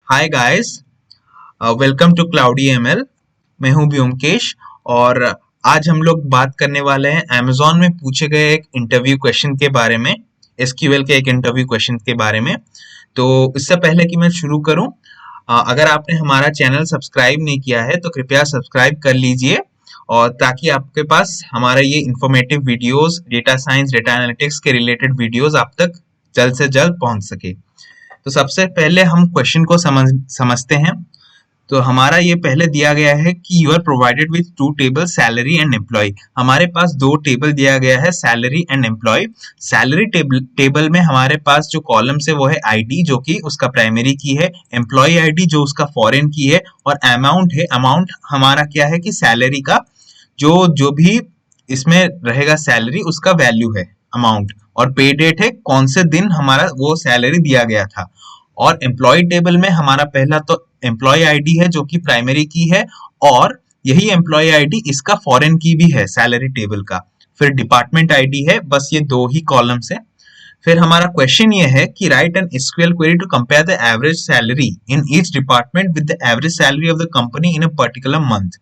Hi guys, welcome to Cloudy ML. मैं हूं व्योमकेश और आज हम लोग बात करने वाले हैं अमेज़न में पूछे गए एक इंटरव्यू क्वेश्चन के बारे में, एसक्यूएल के एक इंटरव्यू क्वेश्चन के बारे में। तो इससे पहले कि मैं शुरू करूं, अगर आपने हमारा चैनल सब्सक्राइब नहीं किया है तो कृपया सब्सक्राइब कर लीजिए, और ताकि आपके पास हमारा ये informative videos, data science, data analytics के रिलेटेड वीडियोस आप तक जल्द से जल्द पहुंच सके। तो सबसे पहले हम क्वेश्चन को समझते हैं। तो हमारा ये पहले दिया गया है कि you are provided with two table, salary and employ. हमारे पास दो टेबल दिया गया है, salary and employ. Salary table में हमारे पास जो कॉलम्स है वो है आईडी, जो कि उसका प्राइमरी की है, एम्प्लॉय आईडी जो उसका फॉरेन की है, और अमाउंट है। अमाउंट हमारा क्या है कि सैलरी का जो जो भी इसमें रहेगा सैलरी, उसका वैल्यू है अमाउंट, और पे डेट है कौन से दिन हमारा वो सैलरी दिया गया था। और एम्प्लॉय टेबल में हमारा पहला तो एम्प्लॉय आईडी है जो कि प्राइमरी की है, और यही एम्प्लॉय आईडी इसका फॉरेन की भी है सैलरी टेबल का। फिर डिपार्टमेंट आईडी है, बस ये दो ही कॉलम्स है। फिर हमारा क्वेश्चन ये है कि write an SQL query to compare the average salary in each department with the average salary of the company in a particular month.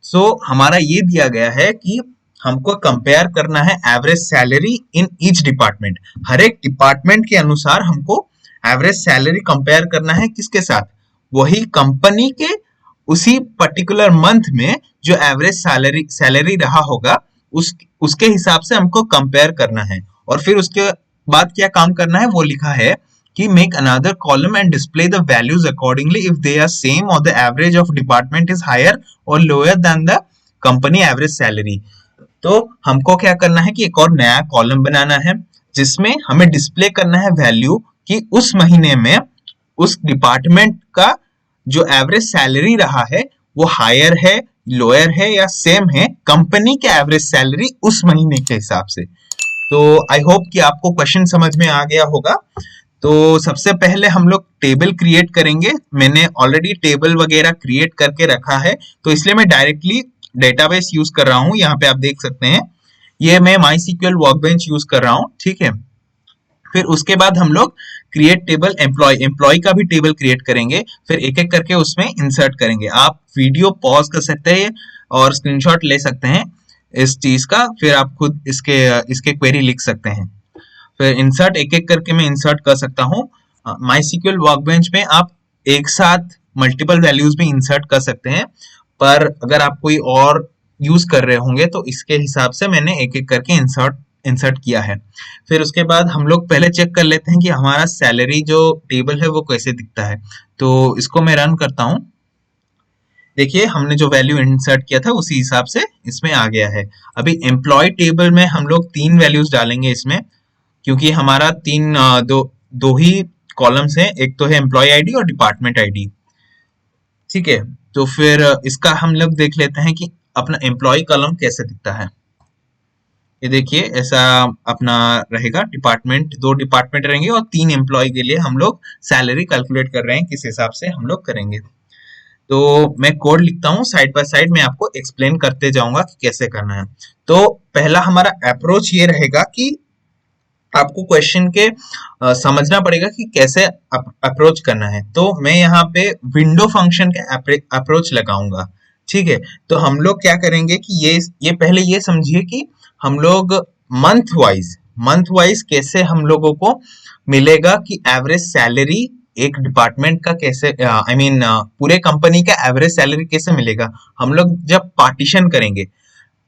So हमारा ये दिया गया है कि हमको कंपेयर करना है average salary in each department. हर एक डिपार्टमेंट के अनुसार हमको एवरेज सैलरी कंपेयर करना है, किसके साथ? वही कंपनी के उसी पर्टिकुलर मंथ में जो एवरेज सैलरी रहा होगा उसके हिसाब से हमको कंपेयर करना है। और फिर उसके बाद क्या काम करना है वो लिखा है कि make another column and display the values accordingly if they are same or the average of department is higher or lower than the company average salary. तो हमको क्या करना है कि एक और नया कॉलम बनाना है जिसमें हमें डिस्प्ले करना है वैल्यू कि उस महीने में उस डिपार्टमेंट का जो एवरेज सैलरी रहा है वो हायर है, लोअर है या सेम है कंपनी के एवरेज सैलरी उस महीने के हिसाब से। तो आई होप कि आपको क्वेश्चन समझ में आ गया होगा। तो सबसे पहले हम लोग टेबल क्रिएट करेंगे। मैंने ऑलरेडी टेबल वगैरह क्रिएट करके रखा है, तो इसलिए मैं डायरेक्टली डेटाबेस यूज कर रहा हूं। यहाँ पे आप देख सकते हैं ये मैं MySQL वर्कबेंच यूज कर रहा हूं, ठीक है। फिर उसके बाद हम लोग क्रिएट टेबल एम्प्लॉय का भी टेबल क्रिएट करेंगे, फिर एक एक करके उसमें इंसर्ट करेंगे। आप वीडियो पॉज कर सकते हैं और स्क्रीनशॉट ले सकते हैं इस चीज का, फिर आप खुद इसके क्वेरी लिख सकते हैं। फिर इंसर्ट एक एक करके मैं इंसर्ट कर सकता हूँ। MySQL वर्कबेंच में आप एक साथ मल्टीपल वैल्यूज भी इंसर्ट कर सकते हैं, पर अगर आप कोई और यूज कर रहे होंगे तो इसके हिसाब से मैंने एक एक करके इंसर्ट किया है। फिर उसके बाद हम लोग पहले चेक कर लेते हैं कि हमारा सैलरी जो टेबल है वो कैसे दिखता है। तो इसको मैं रन करता हूँ। देखिए हमने जो वैल्यू इंसर्ट किया था उसी हिसाब से इसमें आ गया है। अभी एम्प्लॉय टेबल में हम लोग 3 वैल्यूज डालेंगे इसमें, क्योंकि हमारा दो ही कॉलम्स हैं, एक तो है एम्प्लॉय आईडी और डिपार्टमेंट आईडी, ठीक है। तो फिर इसका हम लोग देख लेते हैं कि अपना एम्प्लॉय कॉलम कैसे दिखता है। ये देखिए ऐसा अपना रहेगा, डिपार्टमेंट, 2 डिपार्टमेंट रहेंगे और 3 एम्प्लॉय के लिए हम लोग सैलरी कैलकुलेट कर रहे हैं, किस हिसाब से हम लोग करेंगे। तो मैं कोड लिखता हूँ, साइड बाय साइड मैं आपको एक्सप्लेन करते जाऊंगा कि कैसे करना है। तो पहला हमारा अप्रोच ये रहेगा कि आपको क्वेश्चन के समझना पड़ेगा कि कैसे अप्रोच करना है। तो मैं यहाँ पे विंडो फंक्शन के अप्रोच लगाऊंगा, ठीक है। तो हम लोग क्या करेंगे कि ये पहले ये समझिए कि हम लोग मंथ वाइज कैसे हम लोगों को मिलेगा कि एवरेज सैलरी एक डिपार्टमेंट का कैसे, आई मीन पूरे कंपनी का एवरेज सैलरी कैसे मिलेगा। हम लोग जब पार्टीशन करेंगे,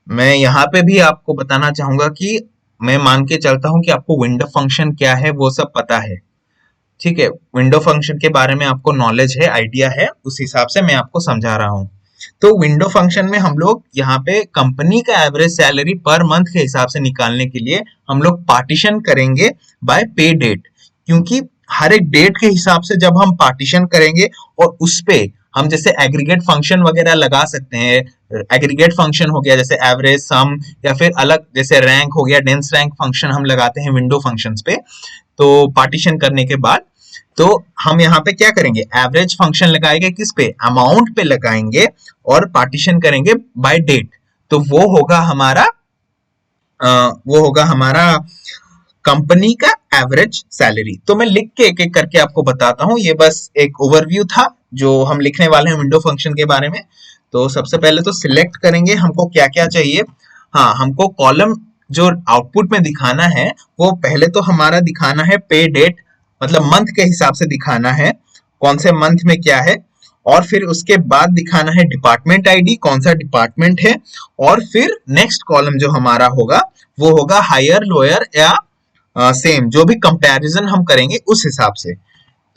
मैं यहाँ पे भी आपको बताना चाहूंगा कि मैं मान के चलता हूं कि आपको विंडो फंक्शन क्या है वो सब पता है, ठीक है। विंडो फंक्शन के बारे में आपको नॉलेज है, आइडिया है, उस हिसाब से मैं आपको समझा रहा हूँ। तो विंडो फंक्शन में हम लोग यहाँ पे कंपनी का एवरेज सैलरी पर मंथ के हिसाब से निकालने के लिए हम लोग पार्टीशन करेंगे बाय पे डेट, क्योंकि हर एक डेट के हिसाब से जब हम पार्टीशन करेंगे और उस पे हम जैसे एग्रीगेट फंक्शन वगैरह लगा सकते हैं। एग्रीगेट फंक्शन हो गया जैसे एवरेज, सम, या फिर अलग जैसे रैंक हो गया, डेंस रैंक फंक्शन हम लगाते हैं विंडो फंक्शंस पे। तो पार्टीशन करने के बाद तो हम यहाँ पे क्या करेंगे, एवरेज फंक्शन लगाएंगे, किस पे, अमाउंट पे लगाएंगे, और पार्टीशन करेंगे बाय डेट। तो वो होगा हमारा कंपनी का एवरेज सैलरी। तो मैं लिख के एक एक करके आपको बताता हूँ, ये बस एक ओवरव्यू था जो हम लिखने वाले हैं विंडो फंक्शन के बारे में। तो सबसे पहले तो सिलेक्ट करेंगे हमको क्या क्या चाहिए। हाँ, हमको कॉलम जो आउटपुट में दिखाना है वो पहले तो हमारा दिखाना है पे डेट, मतलब मंथ के हिसाब से दिखाना है कौन से मंथ में क्या है, और फिर उसके बाद दिखाना है डिपार्टमेंट आईडी, कौन सा डिपार्टमेंट है, और फिर नेक्स्ट कॉलम जो हमारा होगा वो होगा हायर लोअर या सेम, जो भी कंपैरिजन हम करेंगे उस हिसाब से।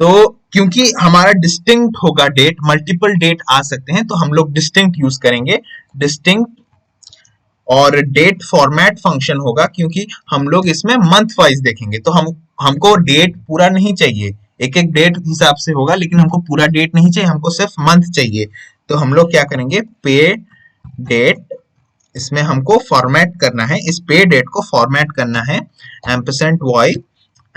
तो क्योंकि हमारा डिस्टिंक्ट होगा डेट, मल्टीपल डेट आ सकते हैं, तो हम लोग डिस्टिंक्ट यूज करेंगे, डिस्टिंक्ट। और डेट फॉर्मेट फंक्शन होगा क्योंकि हम लोग इसमें मंथ वाइज देखेंगे, तो हमको डेट पूरा नहीं चाहिए, एक एक डेट हिसाब से होगा, लेकिन हमको पूरा डेट नहीं चाहिए, हमको सिर्फ मंथ चाहिए। तो हम लोग क्या करेंगे, पे डेट, इसमें हमको फॉर्मेट करना है, इस पे डेट को फॉर्मेट करना है एम्परसेंट वाई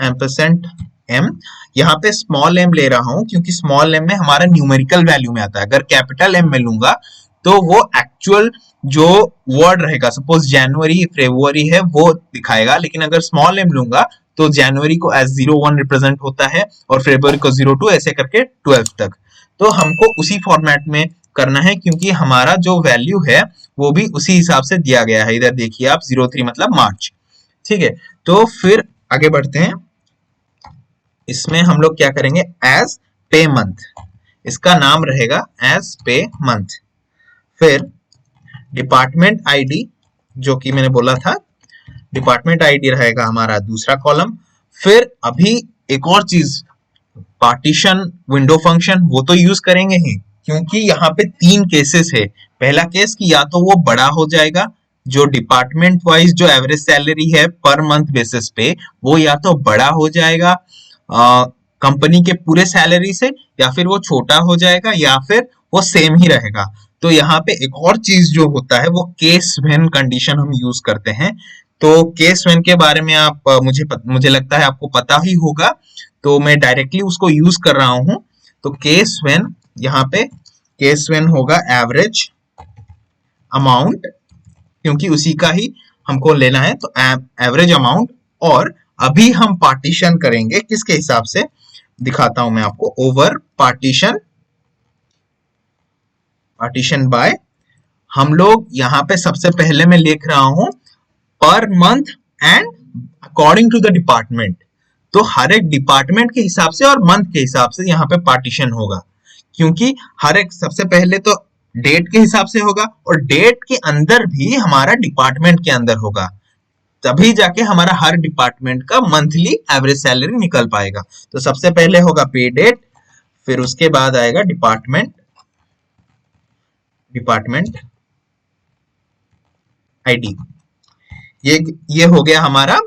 एम्परसेंट एम। यहाँ पे स्मॉल एम ले रहा हूं क्योंकि स्मॉल एम में हमारा न्यूमेरिकल वैल्यू में आता है, अगर कैपिटल एम में लूंगा तो वो एक्चुअल जो वर्ड रहेगा, सपोज जनवरी फरवरी है वो दिखाएगा, लेकिन अगर स्मॉल एम लूंगा तो जनवरी को एज 01 रिप्रेजेंट होता है और फरवरी को 02, ऐसे करके 12 तक। तो हमको उसी फॉर्मेट में करना है क्योंकि हमारा जो वैल्यू है वो भी उसी हिसाब से दिया गया है, इधर देखिए आप 03 मतलब मार्च। ठीक है, तो फिर आगे बढ़ते हैं, इसमें हम लोग क्या करेंगे, एज पे मंथ, इसका नाम रहेगा एज पे मंथ। फिर डिपार्टमेंट आईडी, जो कि मैंने बोला था, डिपार्टमेंट आईडी रहेगा हमारा दूसरा कॉलम। फिर अभी एक और चीज, पार्टीशन विंडो फंक्शन वो तो यूज करेंगे ही, क्योंकि यहाँ पे तीन केसेस है। पहला केस कि या तो वो बड़ा हो जाएगा, जो डिपार्टमेंट वाइज जो एवरेज सैलरी है पर मंथ बेसिस पे वो या तो बड़ा हो जाएगा कंपनी के पूरे सैलरी से, या फिर वो छोटा हो जाएगा, या फिर वो सेम ही रहेगा। तो यहाँ पे एक और चीज जो होता है वो केस व्हेन कंडीशन हम यूज करते हैं। तो केस व्हेन के बारे में आप मुझे लगता है आपको पता ही होगा, तो मैं डायरेक्टली उसको यूज कर रहा हूं। तो केस व्हेन, यहाँ पे केस व्हेन होगा एवरेज अमाउंट, क्योंकि उसी का ही हमको लेना है, तो एवरेज अमाउंट। और अभी हम पार्टीशन करेंगे किसके हिसाब से, दिखाता हूं मैं आपको, ओवर पार्टीशन, पार्टीशन बाय, हम लोग यहाँ पे सबसे पहले मैं लिख रहा हूं per month and according to the department. तो हर एक डिपार्टमेंट के हिसाब से और मंथ के हिसाब से यहाँ पे पार्टीशन होगा, क्योंकि हर एक सबसे पहले तो डेट के हिसाब से होगा, और डेट के अंदर भी हमारा डिपार्टमेंट के अंदर होगा, तभी जाके हमारा हर डिपार्टमेंट का मंथली एवरेज सैलरी निकल पाएगा। तो सबसे पहले होगा पे डेट, फिर उसके बाद आएगा डिपार्टमेंट, डिपार्टमेंट आईडी। ये हो गया हमारा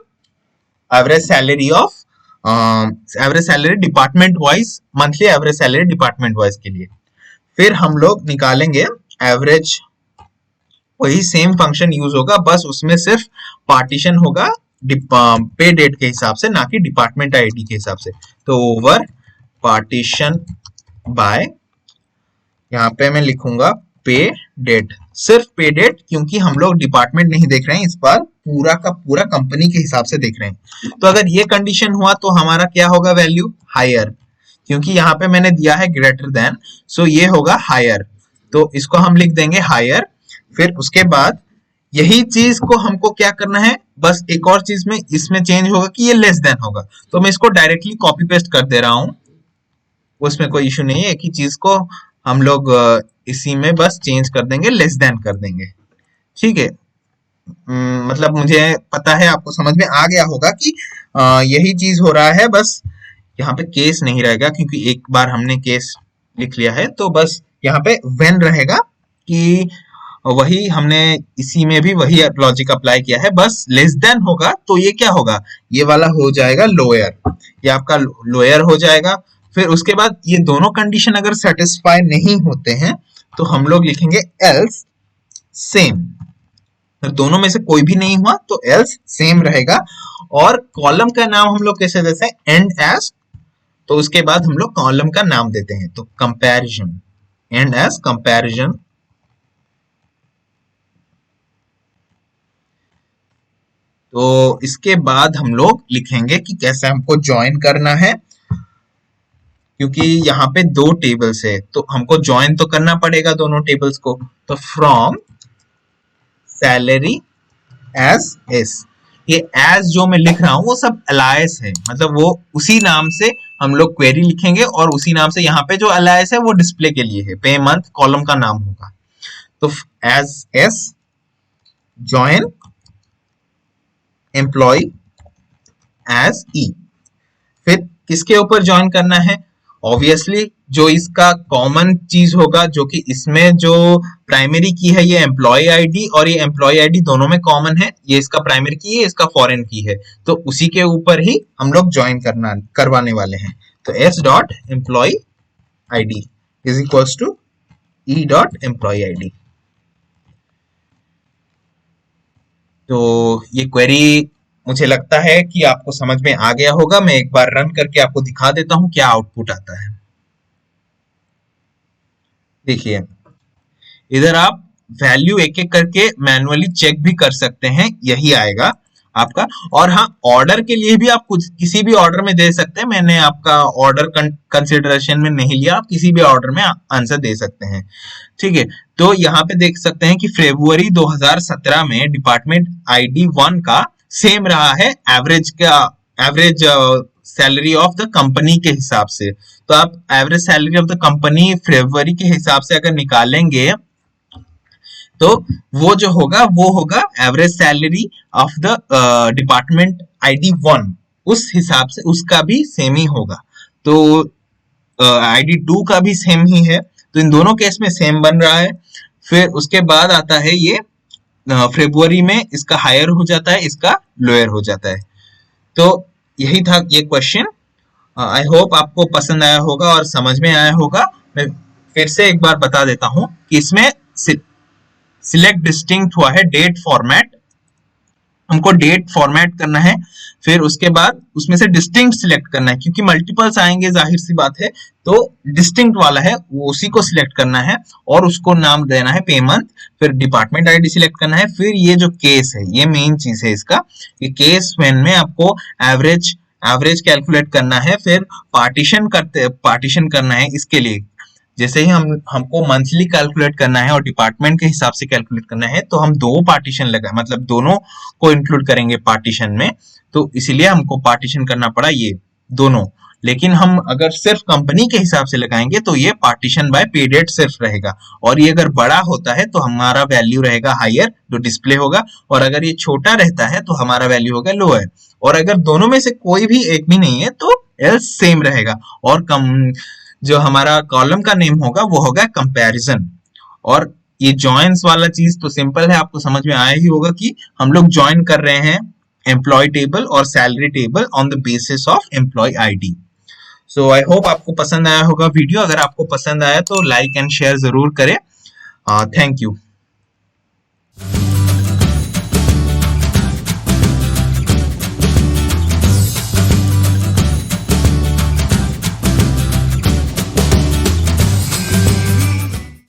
average salary of average salary department wise, monthly average salary department wise के लिए। फिर हम लोग निकालेंगे एवरेज, वही सेम फंक्शन यूज होगा, बस उसमें सिर्फ पार्टीशन होगा पे डेट के हिसाब से, ना कि डिपार्टमेंट आईडी के हिसाब से। तो ओवर पार्टीशन बाय, यहाँ पे मैं लिखूंगा पे डेट, सिर्फ पे डेट, क्योंकि हम लोग डिपार्टमेंट नहीं देख रहे हैं इस बार, पूरा का पूरा कंपनी के हिसाब से देख रहे हैं। तो अगर ये कंडीशन हुआ तो हमारा क्या होगा वैल्यू, हायर, क्योंकि यहाँ पे मैंने दिया है ग्रेटर देन, सो ये होगा हायर, तो इसको हम लिख देंगे हायर। फिर उसके बाद यही चीज को हमको क्या करना है, बस एक और चीज में इसमें चेंज होगा कि ये लेस देन होगा, तो मैं इसको डायरेक्टली कॉपी पेस्ट कर दे रहा हूं, उसमें कोई इश्यू नहीं है। एक ही चीज को हम लोग इसी में बस चेंज कर देंगे, लेस देन कर देंगे। ठीक है, मतलब मुझे पता है आपको समझ में आ गया होगा कि यही चीज हो रहा है, बस यहाँ पे केस नहीं रहेगा क्योंकि एक बार हमने केस लिख लिया है, तो बस यहाँ पे व्हेन रहेगा कि वही हमने इसी में भी वही लॉजिक अप्लाई किया है, बस लेस देन होगा तो ये क्या होगा, ये वाला हो जाएगा लोअर, ये आपका लोअर हो जाएगा। फिर उसके बाद ये दोनों कंडीशन अगर सेटिस्फाई नहीं होते हैं तो हम लोग लिखेंगे एल्स सेम, दोनों में से कोई भी नहीं हुआ तो एल्स सेम रहेगा। और कॉलम का नाम हम लोग कैसे देते हैं, एंड एज, तो उसके बाद हम लोग कॉलम का नाम देते हैं, तो कंपैरिजन, एंड एज तो इसके बाद हम लोग लिखेंगे कि कैसे हमको ज्वाइन करना है, क्योंकि यहाँ पे दो टेबल्स है तो हमको ज्वाइन तो करना पड़ेगा दोनों टेबल्स को। तो फ्रॉम सैलरी एज एस, ये एज जो मैं लिख रहा हूं वो सब अलायस है, मतलब वो उसी नाम से हम लोग क्वेरी लिखेंगे और उसी नाम से यहाँ पे जो अलायस है वो डिस्प्ले के लिए है, पे मंथ कॉलम का नाम होगा। तो as S join employ as E. फिर किसके ऊपर ज्वाइन करना है, ऑब्वियसली जो इसका कॉमन चीज होगा, जो कि इसमें जो प्राइमरी की है ये एम्प्लॉय आईडी और ये एम्प्लॉय आईडी दोनों में कॉमन है, ये इसका प्राइमरी की है, इसका फॉरेन की है, तो उसी के ऊपर ही हम लोग ज्वाइन करवाने वाले हैं। तो S dot employ ID is equals to E dot employ ID. तो ये क्वेरी मुझे लगता है कि आपको समझ में आ गया होगा। मैं एक बार रन करके आपको दिखा देता हूं क्या आउटपुट आता है। देखिए इधर आप वैल्यू एक एक करके मैनुअली चेक भी कर सकते हैं, यही आएगा आपका। और हाँ, ऑर्डर के लिए भी आप कुछ किसी भी ऑर्डर में दे सकते हैं, मैंने आपका ऑर्डर कंसिडरेशन में नहीं लिया, आप किसी भी ऑर्डर में आंसर दे सकते हैं, ठीक है। तो यहाँ पे देख सकते हैं कि फरवरी 2017 में डिपार्टमेंट आईडी 1 का सेम रहा है average salary of the company के हिसाब से। तो आप average salary of the company फरवरी के हिसाब से अगर निकालेंगे तो वो जो होगा वो होगा average salary of the department ID 1, उस हिसाब से उसका भी सेम ही होगा। तो आईडी 2 का भी सेम ही है, तो इन दोनों केस में सेम बन रहा है। फिर उसके बाद आता है ये फरवरी में इसका हायर हो जाता है, इसका लोअर हो जाता है। तो यही था ये क्वेश्चन। आई होप आपको पसंद आया होगा और समझ में आया होगा। मैं फिर से एक बार बता देता हूं कि इसमें सिलेक्ट डिस्टिंक्ट हुआ है डेट फॉर्मेट, हमको डेट फॉर्मेट करना है। फिर उसके बाद उसमें से डिस्टिंक्ट सिलेक्ट करना है, क्योंकि मल्टीपल्स आएंगे जाहिर सी बात है, तो डिस्टिंक्ट वाला है वो उसी को सिलेक्ट करना है और उसको नाम देना है पे मंथ। फिर डिपार्टमेंट आईडी सिलेक्ट करना है। फिर ये जो केस है ये मेन चीज है इसका, ये केस व्हेन में आपको एवरेज कैलकुलेट करना है। फिर पार्टीशन करना है इसके लिए, जैसे ही हमको मंथली कैलकुलेट करना है और डिपार्टमेंट के हिसाब से कैलकुलेट करना है, तो हम दो पार्टीशन लगा, मतलब दोनों को इंक्लूड करेंगे पार्टीशन में, तो इसीलिए हमको पार्टीशन करना पड़ा ये दोनों। लेकिन हम अगर सिर्फ कंपनी के हिसाब से लगाएंगे तो ये पार्टीशन बाय पे डेट सिर्फ रहेगा, और ये अगर बड़ा होता है तो हमारा वैल्यू रहेगा हायर जो डिस्प्ले होगा, और अगर ये छोटा रहता है तो हमारा वैल्यू होगा लोअर, और अगर दोनों में से कोई भी एक भी नहीं है तो एल्स सेम रहेगा। और जो हमारा कॉलम का नेम होगा वो होगा कंपैरिजन। और ये जॉइंस वाला चीज तो सिंपल है, आपको समझ में आया ही होगा कि हम लोग ज्वाइन कर रहे हैं एम्प्लॉय टेबल और salary table on the basis of employ ID. So I hope आपको पसंद आया होगा वीडियो। अगर आपको पसंद आया तो लाइक एंड शेयर जरूर करें। Thank you.